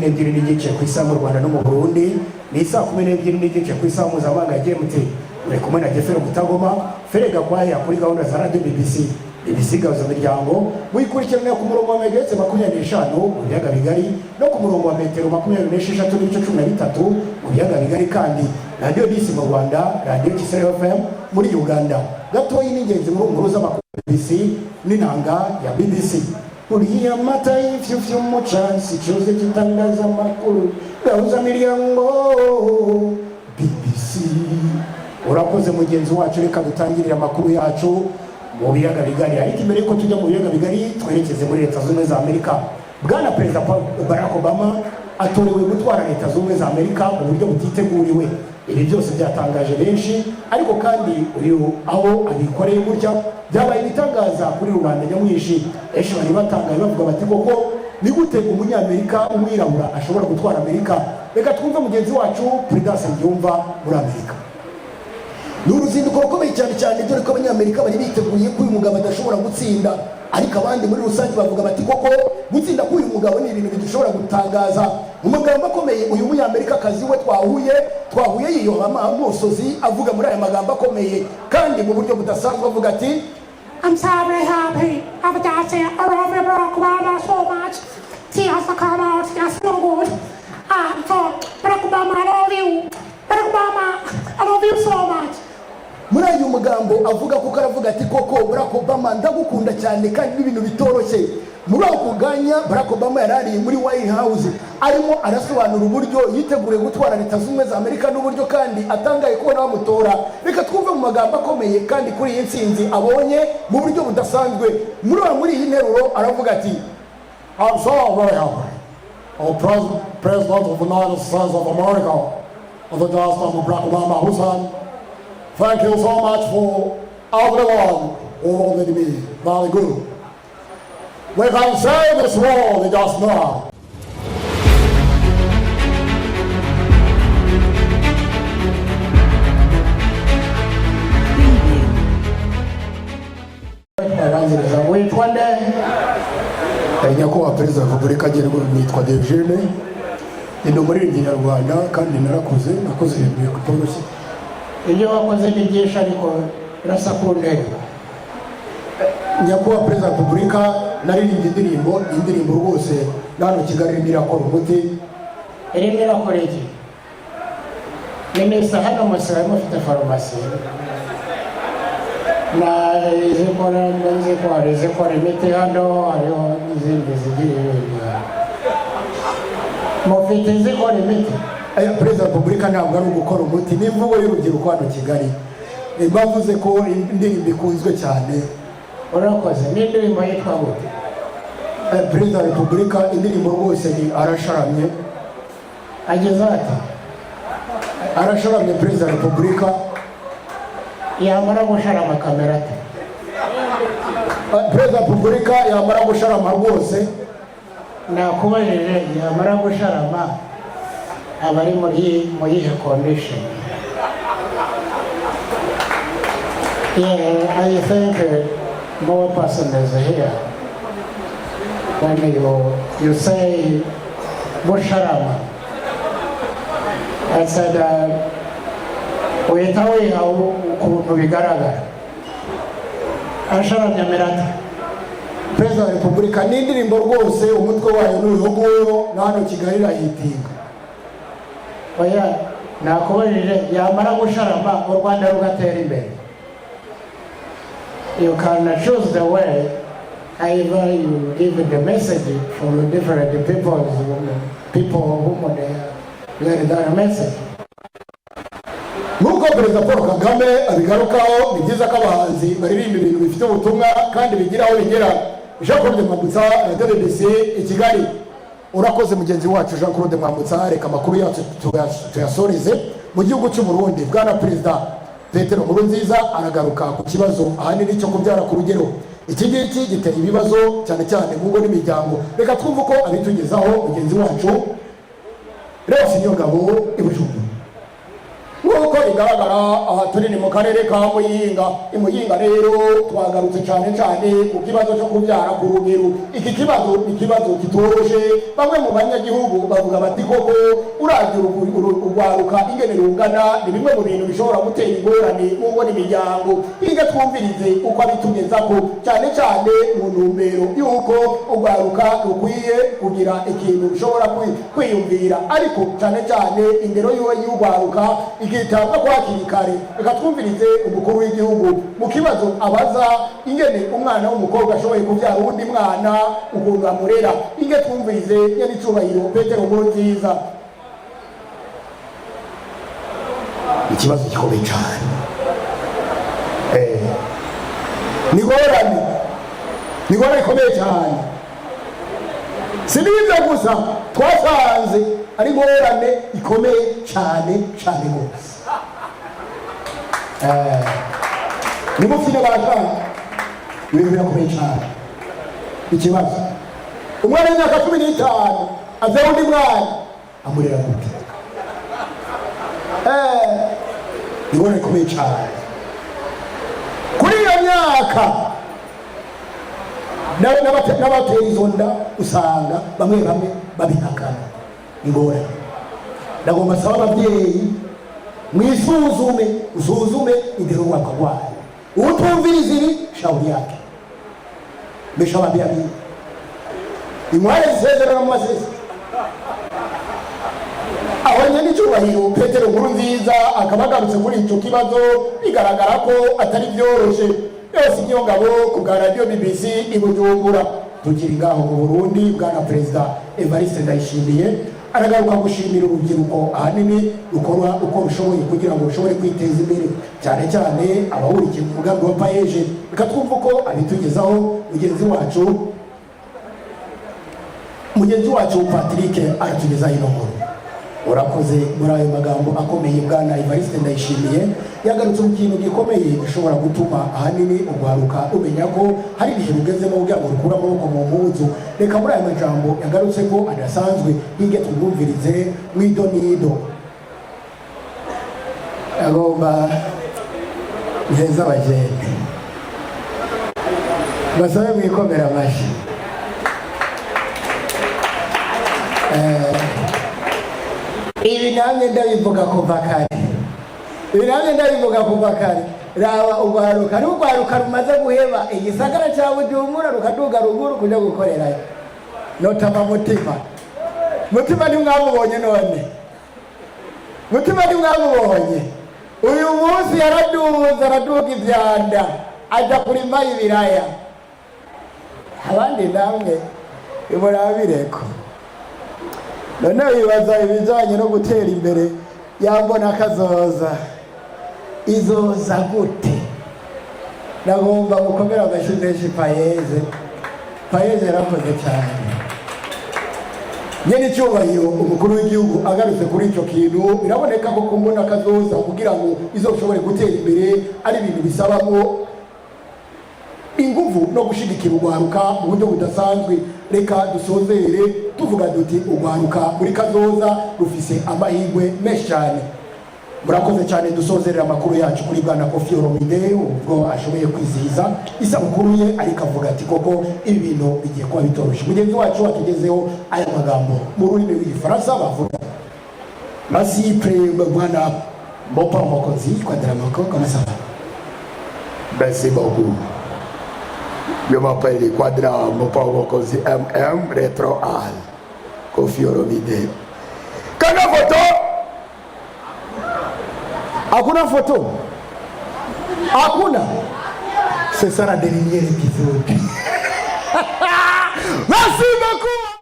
12 n'igice ku isaha mu Rwanda no mu Burundi, ni saa 12 n'igice ku isaha mpuzamahanga GMT. Uri kumwe na Jeffero Mutagoma, Ferega kwaya kuri gahunda za Radio BBC. Ibisigazo miryango wikurikirana ku murongo wa megahertz 25 mu biyaga bigari no ku murongo wa metero 26.13 mu biyaga bigari, kandi Radio DC mu Rwanda, Radio Kisere FM muri Uganda. Gatoyi n'ingenzi muri nkuru z'amakuru BBC n'inanga ya BBC. Uriya mata y'ifyufyu mu chance cyose kitangaza amakuru gauza miryango BBC. Urakoze mugenzi wacu, reka dutangirira amakuru yacu mu biyaga bigari. Ariko imbere ko tujya mu biyaga bigari, twerekeze muri Leta Zunze za Amerika. Bwana Perezida Barack Obama atorewe gutwara Leta Zunze za Amerika mu buryo butiteguriwe. Ibi byose byatangaje benshi, ariko kandi uyu aho abikoreye gutya byabaye ibitangaza kuri rubanda nyamwinshi. Ejo bari batangaje bavuga bati koko ni gute umunyamerika umwirabura ashobora gutwara Amerika? Reka twumve mugenzi wacu Prudence Ndyumva muri Amerika. N'uruzinduko rukomeye cyane dore ko abanyamerika bari biteguye ko uyu mugabo adashobora gutsinda, ariko abandi muri rusange bavuga bati koko gutsinda ko uyu mugabo ni ibintu bidashobora gutangaza. Umugabo akomeye uyu munyamerika kazi we twahuye yiyohama amusozi avuga muri aya magambo akomeye kandi mu buryo budasanzwe avuga ati, I'm so very happy. I love Barack Obama so much. Tears are coming out. That's no good. So Barack Obama, I love you. Barack Obama, I love you so much. Muri uyu mugambo avuga kuko aravuga ati koko Barack Obama ndagukunda cyane kandi ibintu bitoroshye. Muri ako kuganya Barack Obama yarari muri White House arimo arasobanura uburyo yiteguriye gutwara Leta Zunze za Amerika n'uburyo kandi atangaye kubona bamutora. Reka twumve mu magambo akomeye kandi kuri iyi nsinzi abonye mu buryo budasanzwe. Muri iyi nteruro aravuga ati, I'm so very happy. Our President of the United States of America, the President Barack Obama Hussein, thank you so much for everyone who voted me. Very good. We can say this world just now. Nyakubahwa Perezida wa Repubulika nitwa Devjene, ndi umuririmbyi nyarwanda kandi nakoze ibintu bitoroshye. Iyo wakoze n'ibyinshi ariko urasa ku ntego. Nyakubahwa Perezida wa Repubulika naririmbye indirimbo rwose hano Kigali Mirakora umuti. Iri mirakora iki? Nimesa hano musaba mufite farumasi. Na izikora imiti hano, hariho n'izindi zigiye mufite izikora imiti. Perezida wa Repubulika ntabwo ari ugukora umuti, ni imvugo y'urubyiruko hano Kigali. Bavuze ko indirimbo ikunzwe cyane. Urakoze, n'indirimbo yitwa gute? Perezida wa Repubulika indirimbo rwose ni arasharamye. Ageze ati arasharamye Perezida wa Repubulika. Yamara gusharama kamera ati Perezida wa Repubulika yamara gusharama rwose. Nakubajije yamara gusharama abari muri yihe condition? Yeah, I think more person is here. When you say Busharama, I said witawe ukuntu bigaragara asharamye amerata. Perezida wa Repubulika ni indirimbo rwose umutwe wayo n'uruhuguyo na hano Kigali rahitinga. Oya, nakubajije yamara gusharama u Rwanda rugatera imbere. You can choose the way either you give the message for different people whom they hear that message. Nuko Perezida Paul Kagame abigarukaho, ni byiza ko abahanzi baririmba ibintu bifite ubutumwa kandi bigira aho bigera. Jean Claude Mwambutsa, Radio BBC i Kigali. Urakoze mugenzi wacu Jean Claude Mwambutsa. Reka amakuru yacu tuyasoreze mu gihugu cy'u Burundi. Bwana Perezida Petero Nkurunziza aragaruka ku kibazo ahanini cyo kubyara ku rugero. Iki ngiki gitera ibibazo cyane cyane mu ngo n'imiryango. Reka twumve uko abitugezaho mugenzi wacu Leos Niyongabo i Bujumbura. Nuko rigaragara aha turi ni mu karere ka Muyinga. Imuyinga rero twagarutse cyane ku kibazo cyo kubyara ku rugero. Iki kibazo ni kibazo kitoroshe. Bamwe mu banyagihugu bavuga bati koko uravye urwaruka ingene rungana ni bimwe mu bintu bishobora gutera ingorane mu ngo n'imiryango. Inge twumvirize uko abitugezako cyane mu ntumbero yuko urwaruka rukwiye kugira ikintu bishobora kwiyumvira, ariko cyane indero y'urwaruka igitabwa kwakiri kare. Reka twumvirize umukuru w'igihugu mu kibazo abaza ingene umwana w'umukobwa ashoboye kubyara uwundi mwana ukuntu amurera. Inge twumvirize nyiricubahiro Petero Nkurunziza. ikibazo gikomeye cyane, ni ngorane ikomeye cyane. Sinibyo gusa twasanze ari ngorane ikomeye cyane rwose. Nimufite barashaka ibintu birakomeye cyane. Ikibazo umwana w'imyaka 15 aza undi mwana amurera gute? Ngorane ikomeye cyane. Kuri iyo myaka n'abatera izo nda usanga bamwe babihakana. Ingorane ndagomba saba ababyeyi usuzume indero wako rwayo. Utumviriza iri shauri yake meshabambia mimi imwale zisezerano mu masezerano. Abanye n'icubahiro Petero Nkurunziza akabagarutse kuri icyo kibazo, bigaragara ko atari byoroshe. Yose niyo ngabo ku bwa radio BBC i Bujumbura. Tukiri ngaho mu Burundi, bwana Perezida Evariste Ndayishimiye aragaruka gushimira urubyiruko ahanini rukora uko rushoboye kugira ngo rushobore kwiteza imbere, cyane abahurikiye mu mugambi wa Paeje. Reka twumve uko abitugezaho mugenzi wacu Patrick aratugezaho ino nkuru. Urakoze muri ayo magambo akomeye bwana Evariste Ndayishimiye. Yagarutse mu kintu gikomeye gishobora gutuma ahanini urwaruka umenya ko hari ibihe bigezemo kugira ngo rukure amaboko mu mpuzu. Reka muri ayo majambo yagarutse ko adasanzwe hinge twumvirize mwidonido. Agomba heza abajene basabe mwikomera amashyi. Ibi namwe ndabivuga kuva kare. Raba urwaruka rumaze guheba igisagara cya Bujumbura rukaduga ruguru kuja gukorerayo. Notama mutima ntimwamubonye none. Mutima ntimwamubonye. Uyu munsi araduga ivyanda aja kurima ibiraya. Abandi namwe imurabireko. None wibaza ibijanye no gutera imbere yambona kazoza izoza gute? Nagomba gukomera agashizeshi Paeje yarakoze cyane. Nyene cyubahiro umukuru w'igihugu agarutse kuri icyo kintu, biraboneka ko kumbona kazoza kugira ngo izoshobore gutera imbere ari ibintu bisabamo inguvu no gushigikira urwaruka mu buryo budasanzwe. Reka dusozere tuvuga duti urwaruka muri kazoza rufise amahirwe menshi cyane. Murakoze cyane. Dusozerera amakuru yacu kuri bwana Koffi Olomide ubwo ashoboye kwizihiza isabukuru ye, ariko avuga ati koko ibi bintu bigiye kuba bitoroshe. Mugenzi wacu atugezeho aya magambo mu rurimi rw'igifaransa bavuga. Merci bwana Mopa Mokozi Quadramako, comment ça va? Merci beaucoup. Je m'appelle Quadra Mopa Mokozi MM Retro Al Koffi Olomide. Kana photo? Hakuna photo? Hakuna? C'est ça la dernière épisode. Merci